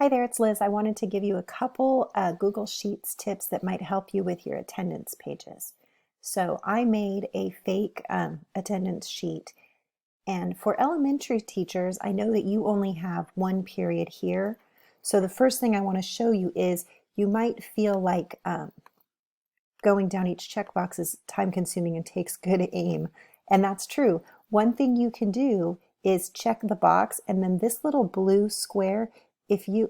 Hi there, it's Liz. I wanted to give you a couple Google Sheets tips that might help you with your attendance pages. So I made a fake attendance sheet, and for elementary teachers, I know that you only have one period here. So the first thing I want to show you is you might feel like going down each checkbox is time consuming and takes good aim, and that's true. One thing you can do is check the box, and then this little blue square, if you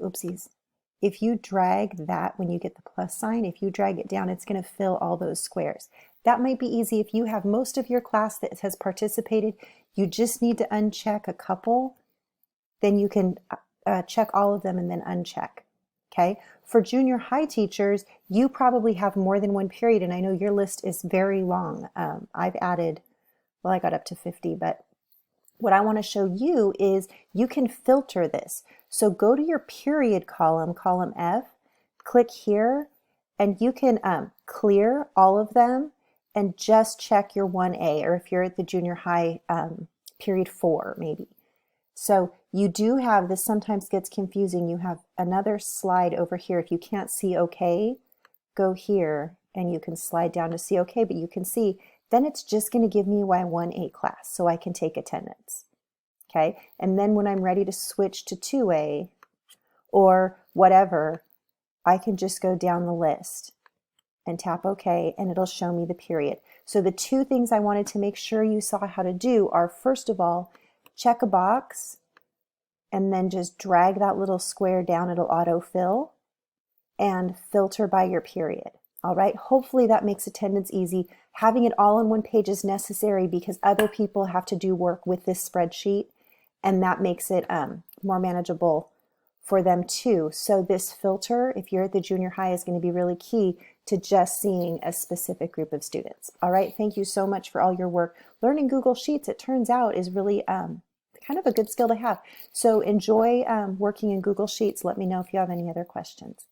drag that when you get the plus sign, if you drag it down, it's going to fill all those squares. That might be easy if you have most of your class that has participated. You just need to uncheck a couple, then you can check all of them and then uncheck. Okay, for junior high teachers, you probably have more than one period, and I know your list is very long. I've added, well, I got up to 50, but what I want to show you is you can filter this. So go to your period column, column F, click here, and you can clear all of them and just check your 1A, or if you're at the junior high, period 4 maybe. So you do have, this sometimes gets confusing, you have another slide over here. If you can't see OK, go here and you can slide down to see OK, but you can see then it's just going to give me my 1A class so I can take attendance. Okay, and then when I'm ready to switch to 2A or whatever, I can just go down the list and tap OK, and it'll show me the period. So the two things I wanted to make sure you saw how to do are, first of all, check a box and then just drag that little square down, it'll autofill, and filter by your period. All right, hopefully that makes attendance easy. Having it all on one page is necessary because other people have to do work with this spreadsheet, and that makes it more manageable for them too. So this filter, if you're at the junior high, is going to be really key to just seeing a specific group of students. All right, thank you so much for all your work. Learning Google Sheets, it turns out, is really kind of a good skill to have. So enjoy working in Google Sheets. Let me know if you have any other questions.